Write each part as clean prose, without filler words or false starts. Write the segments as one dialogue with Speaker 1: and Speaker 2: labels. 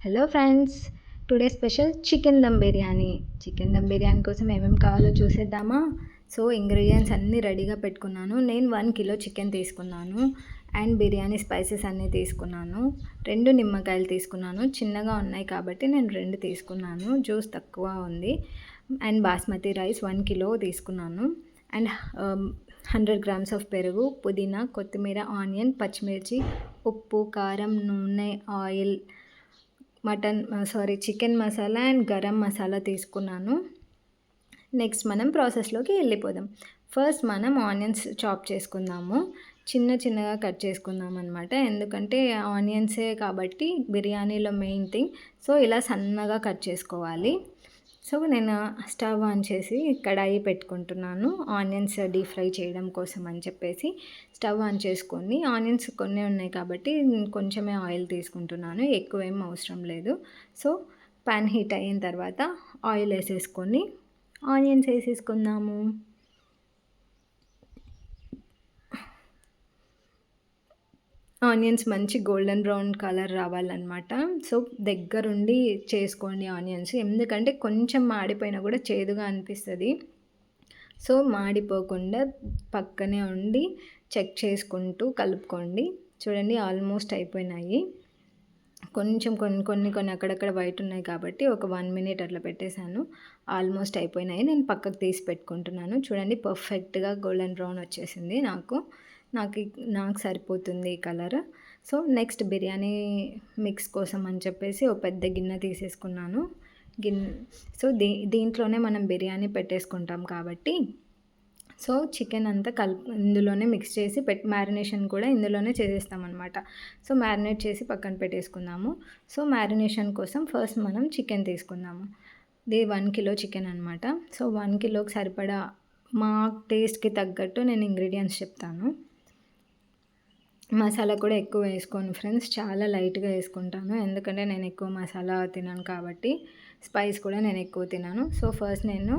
Speaker 1: Hello friends, today special chicken dum biryani. Chicken dum biryani కోసం ఏమేమి కావాలో చూసేద్దామా? సో ఇంగ్రీడియంట్స్ అన్నీ రెడీగా పెట్టుకున్నాను. నేను 1 కిలో చికెన్ తీసుకున్నాను అండ్ బిర్యానీ స్పైసెస్ అన్నీ తీసుకున్నాను. 2 నిమ్మకాయలు తీసుకున్నాను. చిన్నగా ఉన్నాయి కాబట్టి నేను 2 తీసుకున్నాను. జ్యూస్ తక్కువ ఉంది. అండ్ బాస్మతి రైస్ 1 కిలో తీసుకున్నాను. అండ్ 100 గ్రామ్స్ ఆఫ్ పెరుగు, పుదీనా, కొత్తిమీర, ఆనియన్, పచ్చిమిర్చి, ఉప్పు, కారం, నూనె, oil, chicken masala and garam masala తీసుకున్నాను. నెక్స్ట్ మనం ప్రాసెస్లోకి వెళ్ళిపోదాం. ఫస్ట్ మనం ఆనియన్స్ చాప్ చేసుకుందాము. చిన్నగా కట్ చేసుకుందాం అనమాట. ఎందుకంటే ఆనియన్సే కాబట్టి బిర్యానీలో మెయిన్ థింగ్. సో ఇలా సన్నగా కట్ చేసుకోవాలి. సో నేను స్టవ్ ఆన్ చేసి కడాయి పెట్టుకుంటున్నాను ఆనియన్స్ డీప్ ఫ్రై చేయడం కోసం అని చెప్పేసి. స్టవ్ ఆన్ చేసుకొని ఆనియన్స్ కొన్ని ఉన్నాయి కాబట్టి కొంచెమే ఆయిల్ తీసుకుంటున్నాను, ఎక్కువ ఏం అవసరం లేదు. సో పాన్ హీట్ అయిన తర్వాత ఆయిల్ వేసేసుకొని ఆనియన్స్ వేసేసుకుందాము. ఆనియన్స్ మంచి గోల్డెన్ బ్రౌన్ కలర్ రావాలన్నమాట. సో దగ్గరుండి చేసుకోండి ఆనియన్స్, ఎందుకంటే కొంచెం మాడిపోయినా కూడా చేదుగా అనిపిస్తుంది. సో మాడిపోకుండా పక్కనే ఉండి చెక్ చేసుకుంటూ కలుపుకోండి. చూడండి ఆల్మోస్ట్ అయిపోయినాయి. కొంచెం కొన్ని అక్కడక్కడ వైట్ ఉన్నాయి కాబట్టి ఒక 1 మినిట్ అట్లా పెట్టేశాను. ఆల్మోస్ట్ అయిపోయినాయి. నేను పక్కకు తీసి పెట్టుకుంటున్నాను. చూడండి పర్ఫెక్ట్గా గోల్డెన్ బ్రౌన్ వచ్చేసింది. నాకు సరిపోతుంది ఈ colour. So next biryani mix కోసం అని చెప్పేసి ఒక పెద్ద గిన్నె తీసేసుకున్నాను. సో దీంట్లోనే మనం బిర్యానీ పెట్టేసుకుంటాం కాబట్టి సో చికెన్ అంతా ఇందులోనే మిక్స్ చేసి మ్యారినేషన్ కూడా ఇందులోనే చేసేస్తామన్నమాట. సో మ్యారినేట్ చేసి పక్కన పెట్టేసుకుందాము. సో మ్యారినేషన్ కోసం ఫస్ట్ మనం చికెన్ తీసుకుందాము. ఇది 1 కిలో చికెన్ అనమాట. సో 1 కిలోకి సరిపడా మా టేస్ట్కి తగ్గట్టు నేను ఇంగ్రీడియంట్స్ చెప్తాను. మసాలా కూడా ఎక్కువ వేసుకోను ఫ్రెండ్స్, చాలా లైట్గా వేసుకుంటాను. ఎందుకంటే నేను ఎక్కువ మసాలా తినను కాబట్టి, స్పైస్ కూడా నేను ఎక్కువ తినను. సో ఫస్ట్ నేను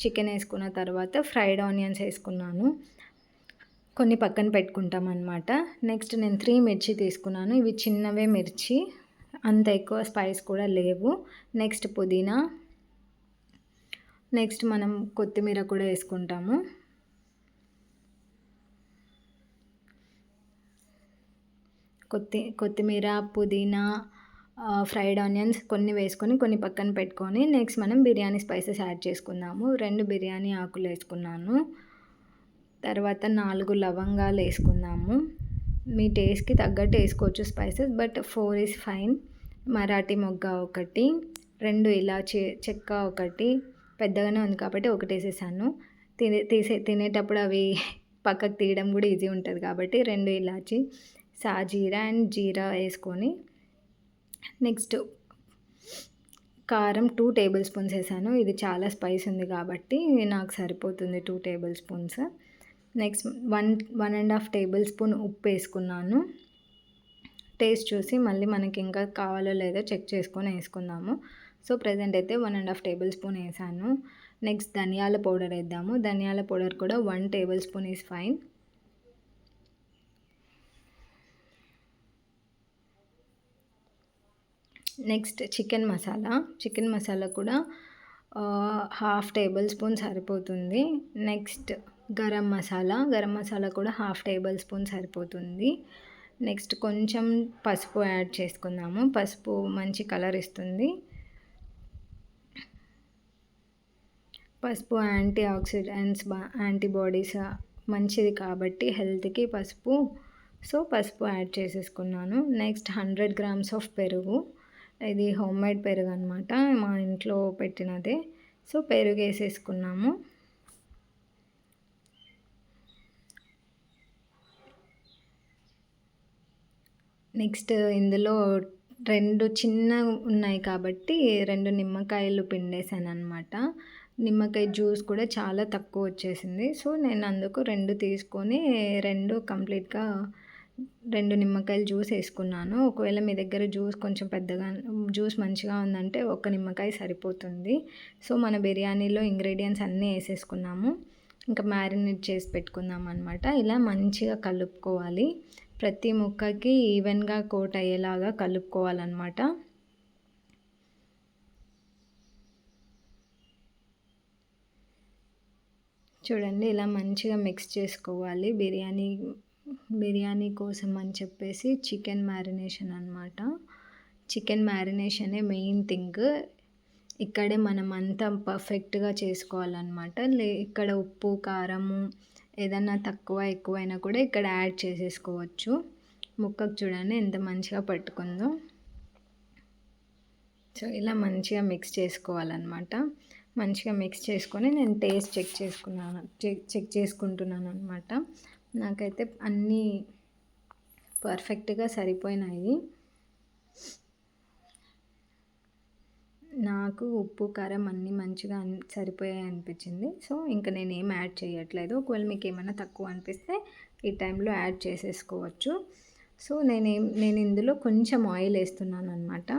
Speaker 1: చికెన్ వేసుకున్న తర్వాత ఫ్రైడ్ ఆనియన్స్ వేసుకున్నాను. కొన్ని పక్కన పెట్టుకుంటాం అనమాట. నెక్స్ట్ నేను 3 మిర్చి తీసుకున్నాను. ఇవి చిన్నవే మిర్చి, అంత ఎక్కువ స్పైస్ కూడా లేవు. నెక్స్ట్ పుదీనా, నెక్స్ట్ మనం కొత్తిమీర కూడా వేసుకుంటాము. కొత్తిమీర, పుదీనా, ఫ్రైడ్ ఆనియన్స్ కొన్ని వేసుకొని కొన్ని పక్కన పెట్టుకొని నెక్స్ట్ మనం బిర్యానీ స్పైసెస్ యాడ్ చేసుకుందాము. 2 బిర్యానీ ఆకులు వేసుకున్నాను. తర్వాత 4 లవంగాలు వేసుకుందాము. మీ టేస్ట్కి తగ్గట్టు వేసుకోవచ్చు spices, but 4 is fine. Marathi మొగ్గ ఒకటి, 2 ఇలాచి చెక్క ఒకటి, పెద్దగానే ఉంది కాబట్టి ఒకటి వేసేసాను. తినేటప్పుడు అవి పక్కకు తీయడం కూడా ఈజీ ఉంటుంది కాబట్టి 2 ఇలాచి, సాజీరా అండ్ జీరా వేసుకొని నెక్స్ట్ కారం 2 టేబుల్ స్పూన్స్ వేసాను. ఇది చాలా స్పైస్ ఉంది కాబట్టి నాకు సరిపోతుంది 2 table spoons. Next 1.5 table spoon ఉప్పు వేసుకున్నాను. టేస్ట్ చూసి మళ్ళీ మనకి ఇంకా కావాలో లేదో చెక్ చేసుకొని వేసుకుందాము. సో ప్రజెంట్ అయితే 1.5 టేబుల్ స్పూన్ వేసాను. నెక్స్ట్ ధనియాల పౌడర్ వేద్దాము. ధనియాల పౌడర్ కూడా 1 table spoon is fine. Next chicken masala కూడా 1/2 టేబుల్ స్పూన్ సరిపోతుంది. నెక్స్ట్ గరం మసాలా కూడా 1/2 టేబుల్ స్పూన్ సరిపోతుంది. నెక్స్ట్ కొంచెం పసుపు యాడ్ చేసుకుందాము. పసుపు మంచి కలర్ ఇస్తుంది. పసుపు యాంటీ ఆక్సిడెంట్స్, యాంటీబాడీస్ మంచిది కాబట్టి హెల్త్కి పసుపు. సో పసుపు యాడ్ చేసేసుకున్నాను. నెక్స్ట్ 100 గ్రామ్స్ ఆఫ్ పెరుగు. ఇది హోమ్మేడ్ పెరుగు అనమాట, మా ఇంట్లో పెట్టినదే. సో పెరుగు వేసేసుకున్నాము. నెక్స్ట్ ఇందులో 2 చిన్న ఉన్నాయి కాబట్టి 2 నిమ్మకాయలు పిండేసాను అనమాట. నిమ్మకాయ జ్యూస్ కూడా చాలా తక్కువ వచ్చేసింది. సో నేను అందుకు 2 తీసుకొని 2 కంప్లీట్గా 2 నిమ్మకాయలు జ్యూస్ వేసుకున్నాను. ఒకవేళ మీ దగ్గర జ్యూస్ మంచిగా ఉందంటే 1 నిమ్మకాయ సరిపోతుంది. సో మన బిర్యానీలో ఇంగ్రీడియంట్స్ అన్నీ వేసేసుకున్నాము. ఇంకా మ్యారినేట్ చేసి పెట్టుకుందాం అనమాట. ఇలా మంచిగా కలుపుకోవాలి. ప్రతి ముక్కకి ఈవెన్గా కోట్ అయ్యేలాగా కలుపుకోవాలన్నమాట. చూడండి ఇలా మంచిగా మిక్స్ చేసుకోవాలి. బిర్యానీ కోసం అని చెప్పేసి చికెన్ మ్యారినేషన్ అనమాట. చికెన్ మ్యారినేషనే మెయిన్ థింగ్. ఇక్కడే మనం అంతా పర్ఫెక్ట్‌గా చేసుకోవాలనమాట. ఇక్కడ ఉప్పు, కారము ఏదన్నా తక్కువ, ఎక్కువైనా కూడా ఇక్కడ యాడ్ చేసేసుకోవచ్చు. ముక్కకు చూడండి ఎంత మంచిగా పట్టుకుందో. సో, ఇలా మంచిగా మిక్స్ చేసుకోవాలనమాట. మంచిగా మిక్స్ చేసుకొని నేను టేస్ట్ చెక్ చేసుకుంటున్నాను అనమాట. నాకైతే అన్నీ పర్ఫెక్ట్‌గా సరిపోయినాయి. నాకు ఉప్పు, కారం అన్నీ మంచిగా సరిపోయాయి అనిపించింది. సో, ఇంక నేనేం యాడ్ చేయట్లేదు. ఒకవేళ మీకేమన్నా తక్కువ అనిపిస్తే ఈ టైంలో యాడ్ చేసేసుకోవచ్చు. సో, నేను ఇందులో కొంచెం ఆయిల్ ఏస్తున్నాననమాట.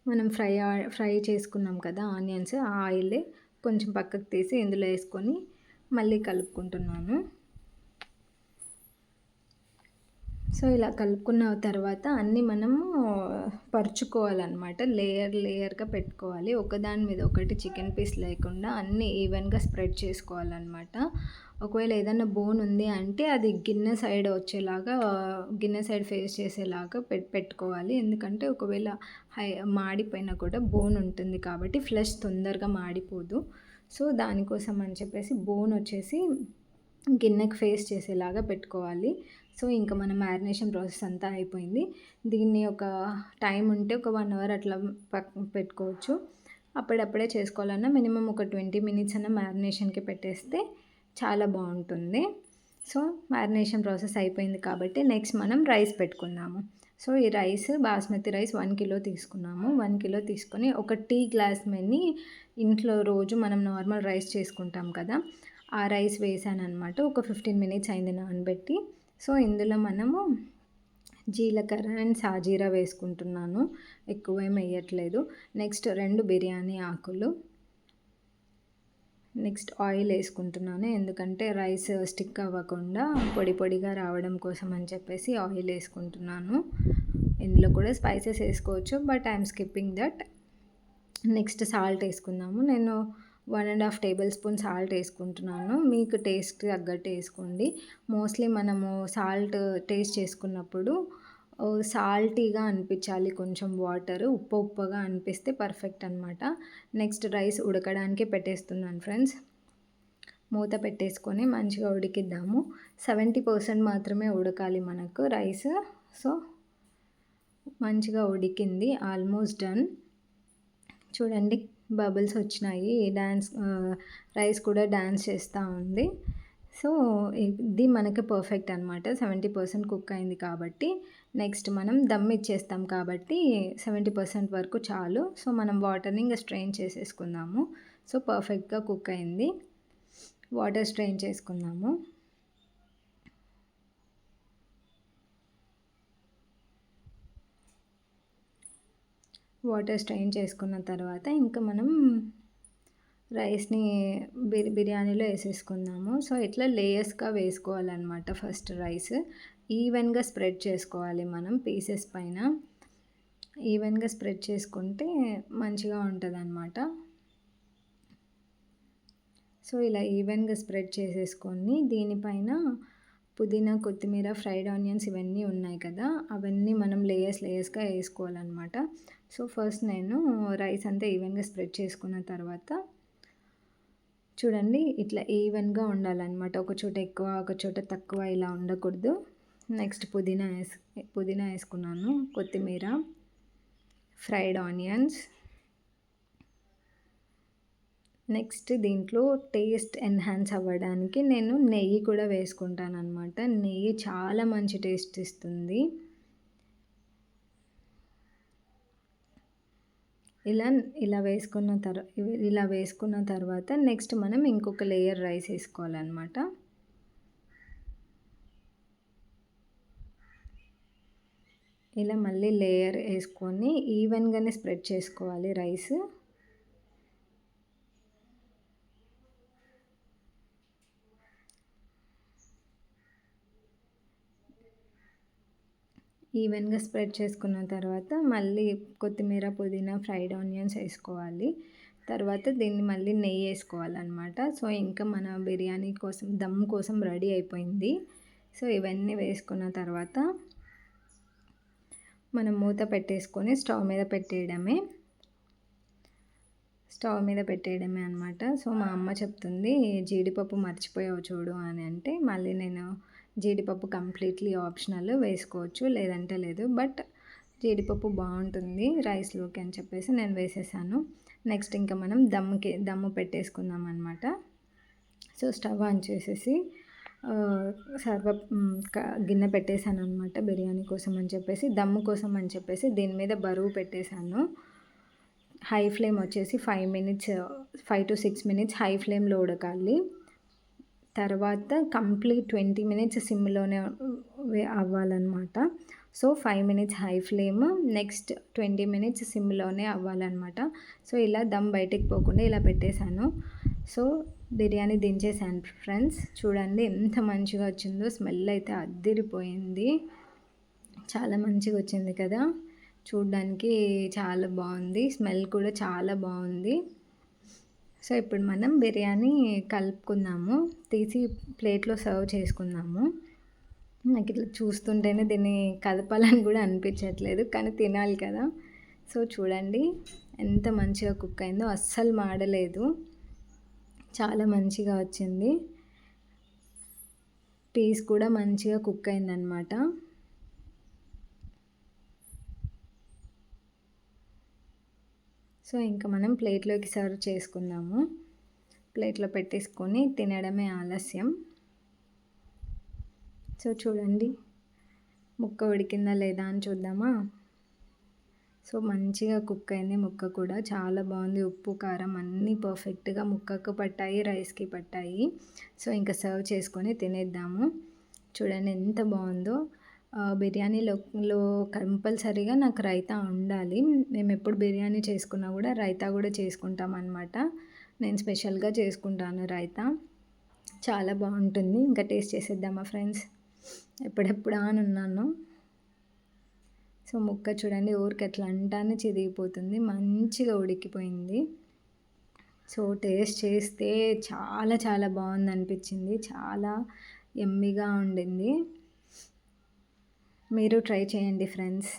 Speaker 1: మనం ఫ్రై చేసుకున్నాం కదా ఆనియన్స్, ఆ ఆయిలే కొంచెం పక్కకు తీసి ఇందులో వేసుకొని మళ్ళీ కలుపుకుంటున్నాను. సో, ఇలా కలుపుకున్న తర్వాత అన్నీ మనము పరుచుకోవాలన్నమాట. లేయర్‌గా పెట్టుకోవాలి. ఒకదాని మీద ఒకటి చికెన్ పీస్ లేకుండా అన్నీ ఈవెన్‌గా స్ప్రెడ్ చేసుకోవాలన్నమాట. ఒకవేళ ఏదన్నా బోన్ ఉంది అంటే అది గిన్నె సైడ్ ఫేస్ చేసేలాగా పెట్టుకోవాలి. ఎందుకంటే ఒకవేళ మాడిపోయినా కూడా బోన్ ఉంటుంది కాబట్టి ఫ్లెష్ తొందరగా మాడిపోదు. సో, దానికోసం అని చెప్పేసి బోన్ వచ్చేసి గిన్నెకి ఫేస్ చేసేలాగా పెట్టుకోవాలి. సో, ఇంక మన మ్యారినేషన్ ప్రాసెస్ అంతా అయిపోయింది. దీన్ని ఒక టైం ఉంటే ఒక 1 అవర్ అట్లా పక్కన పెట్టుకోవచ్చు. అప్పుడప్పుడే చేసుకోవాలన్నా మినిమమ్ ఒక 20 మినిట్స్ అన్నా మ్యారినేషన్‌కి పెట్టేస్తే చాలా బావుంటుంది. సో, మ్యారినేషన్ ప్రాసెస్ అయిపోయింది కాబట్టి నెక్స్ట్ మనం రైస్ పెట్టుకుందాము. సో, ఈ బాస్మతి రైస్ 1 కిలో తీసుకున్నాము. 1 కిలో తీసుకొని ఒక టీ గ్లాస్ మెని ఇంట్లో రోజు మనం నార్మల్ రైస్ చేసుకుంటాం కదా! ఆ రైస్ వేసాననమాట. ఒక 15 మినిట్స్ అయింది నానబెట్టి. సో, ఇందులో మనము జీలకర్ర అండ్ సాజీరా వేసుకుంటున్నాను. ఎక్కువేం వేయట్లేదు. నెక్స్ట్ 2 బిర్యానీ ఆకులు. నెక్స్ట్ ఆయిల్ వేసుకుంటున్నాను. ఎందుకంటే రైస్ స్టిక్ అవ్వకుండా పొడిగా రావడం కోసం అని చెప్పేసి ఆయిల్ వేసుకుంటున్నాను. ఇందులో కూడా స్పైసెస్ వేసుకోవచ్చు. But I'm skipping that. Next salt వేసుకుందాము. నేను 1½ టేబుల్ స్పూన్ సాల్ట్ వేసుకుంటున్నాను. మీకు టేస్ట్‌కి తగ్గట్టు వేసుకోండి. మోస్ట్లీ మనము సాల్ట్ టేస్ట్ చేసుకున్నప్పుడు సాల్టీగా అనిపించాలి కొంచెం వాటర్. ఉప్పుగా అనిపిస్తే పర్ఫెక్ట్ అనమాట. నెక్స్ట్ రైస్ ఉడకడానికి పెట్టేస్తున్నాను ఫ్రెండ్స్. మూత పెట్టేసుకొని మంచిగా ఉడికిద్దాము. 70% మాత్రమే ఉడకాలి మనకు రైస్. సో, మంచిగా ఉడికింది. Almost done. చూడండి బబుల్స్ వచ్చినాయి. రైస్ కూడా డాన్స్ చేస్తూ ఉంది. సో, ఇది మనకి పర్ఫెక్ట్ అనమాట. 70% కుక్ అయింది కాబట్టి నెక్స్ట్ మనం దమ్ ఇచ్చేస్తాం కాబట్టి 70% వరకు చాలు. సో, మనం వాటర్ని ఇంకా స్ట్రెయిన్ చేసేసుకుందాము. సో, పర్ఫెక్ట్‌గా కుక్ అయింది. వాటర్ స్ట్రెయిన్ చేసుకుందాము. వాటర్ స్ట్రెయిన్ చేసుకున్న తర్వాత ఇంకా మనం రైస్‌ని బిర్యానీలో వేసేసుకుందాము. సో, ఇట్లా లేయర్స్‌గా వేసుకోవాలన్నమాట. ఫస్ట్ రైస్ ఈవెన్‌గా స్ప్రెడ్ చేసుకోవాలి మనం పీసెస్ పైన. ఈవెన్‌గా స్ప్రెడ్ చేసుకుంటే మంచిగా ఉంటదన్నమాట. సో, ఇలా ఈవెన్‌గా స్ప్రెడ్ చేసేసుకొని దీనిపైన పుదీనా, కొత్తిమీర, ఫ్రైడ్ ఆనియన్స్ ఇవన్నీ ఉన్నాయి కదా! అవన్నీ మనం లేయర్స్‌గా వేసుకోవాలన్నమాట. సో, ఫస్ట్ నేను రైస్ అంతా ఈవెన్‌గా స్ప్రెడ్ చేసుకున్న తర్వాత చూడండి ఇట్లా ఈవెన్‌గా ఉండాలన్నమాట. ఒక చోట ఎక్కువ, ఒక చోట తక్కువ ఇలా ఉండకూడదు. నెక్స్ట్ పుదీనా వేసుకున్నాను. కొత్తిమీర, ఫ్రైడ్ ఆనియన్స్. నెక్స్ట్ దీంట్లో టేస్ట్ ఎన్హాన్స్ అవ్వడానికి నేను నెయ్యి కూడా వేసుకుంటానన్నమాట. నెయ్యి చాలా మంచి టేస్ట్ ఇస్తుంది. ఇలా వేసుకున్న తర్వాత నెక్స్ట్ మనం ఇంకొక లేయర్ రైస్ వేసుకోవాలన్నమాట. ఇలా మళ్ళీ లేయర్ వేసుకొని ఈవెన్‌గానే స్ప్రెడ్ చేసుకోవాలి రైస్. ఈవెన్‌గా స్ప్రెడ్ చేసుకున్న తర్వాత మళ్ళీ కొత్తిమీర, పుదీనా, ఫ్రైడ్ ఆనియన్స్ వేసుకోవాలి. తర్వాత దీన్ని మళ్ళీ నెయ్యి వేసుకోవాలన్నమాట. సో, ఇంకా మన బిర్యానీ కోసం దమ్ కోసం రెడీ అయిపోయింది. సో, ఇవన్నీ వేసుకున్న తర్వాత మనం మూత పెట్టేసుకొని స్టవ్ మీద పెట్టేయడమే అనమాట. సో, మా అమ్మ చెప్తుంది జీడిపప్పు మర్చిపోయావు చూడు అని అంటే, మళ్ళీ నేను జీడిపప్పు కంప్లీట్లీ ఆప్షనల్, వేసుకోవచ్చు లేదంటే లేదు. బట్ జీడిపప్పు బాగుంటుంది రైస్లోకి అని చెప్పేసి నేను వేసేసాను. నెక్స్ట్ ఇంకా మనం దమ్ము పెట్టేసుకుందాం అనమాట. సో, స్టవ్ ఆన్ చేసేసి గిన్నె పెట్టేశాను అనమాట బిర్యానీ కోసం అని చెప్పేసి, దమ్ము కోసం అని చెప్పేసి దీని మీద బరువు పెట్టేశాను. హై ఫ్లేమ్ వచ్చేసి 5 to 6 మినిట్స్ హై ఫ్లేమ్లో ఉడకాలి. తర్వాత కంప్లీట్ 20 మినిట్స్ సిమ్లోనే అవ్వాలన్నమాట. So, 5 minutes high flame, next 20 minutes సిమ్లోనే అవ్వాలన్నమాట. సో, ఇలా దమ్ బయటికి పోకుండా ఇలా పెట్టేశాను. సో, బిర్యానీ దించేసాను ఫ్రెండ్స్. చూడండి ఎంత మంచిగా వచ్చిందో, స్మెల్ అయితే అద్దిరిపోయింది. చాలా మంచిగా వచ్చింది కదా, చూడ్డానికి చాలా బాగుంది, స్మెల్ కూడా చాలా బాగుంది. సో, ఇప్పుడు మనం బిర్యానీ కలుపుకుందాము, తీసి ప్లేట్లో సర్వ్ చేసుకుందాము. నాకు ఇట్లా చూస్తుంటేనే దీన్ని కదపాలని కూడా అనిపించట్లేదు, కానీ తినాలి కదా. సో, చూడండి ఎంత మంచిగా కుక్ అయిందో, అస్సలు మాడలేదు, చాలా మంచిగా వచ్చింది. పీస్ కూడా మంచిగా కుక్ అయిందనమాట. సో, ఇంకా మనం ప్లేట్లోకి సర్వ్ చేసుకుందాము. ప్లేట్లో పెట్టేసుకొని తినడమే ఆలస్యం. సో, చూడండి ముక్క ఉడికిందా లేదా అని చూద్దామా. సో, మంచిగా కుక్ అయింది ముక్క కూడా, చాలా బాగుంది. ఉప్పు కారం అన్నీ పర్ఫెక్ట్గా ముక్కకు పట్టాయి, రైస్కి పట్టాయి. సో, ఇంకా సర్వ్ చేసుకొని తినేద్దాము. చూడండి ఎంత బాగుందో. బిర్యానీలో కంపల్సరీగా నాకు రైతా ఉండాలి. మేము ఎప్పుడు బిర్యానీ చేసుకున్నా కూడా రైతా కూడా చేసుకుంటాం అన్నమాట. నేను స్పెషల్గా చేసుకుంటాను రైతా, చాలా బాగుంటుంది. ఇంకా టేస్ట్ చేసేద్దామా ఫ్రెండ్స్, ఎప్పుడెప్పుడా అని ఉన్నాను. సో, ముక్క చూడండి ఊరికి ఎట్లా అంటానే చిరిగిపోతుంది, మంచిగా ఉడికిపోయింది. సో, టేస్ట్ చేస్తే చాలా చాలా బాగుంది అనిపించింది, చాలా యమ్మీగా ఉండింది. మీరు ట్రై చేయండి friends.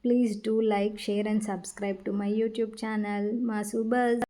Speaker 1: Please do like, share and subscribe to my YouTube channel mass buzz.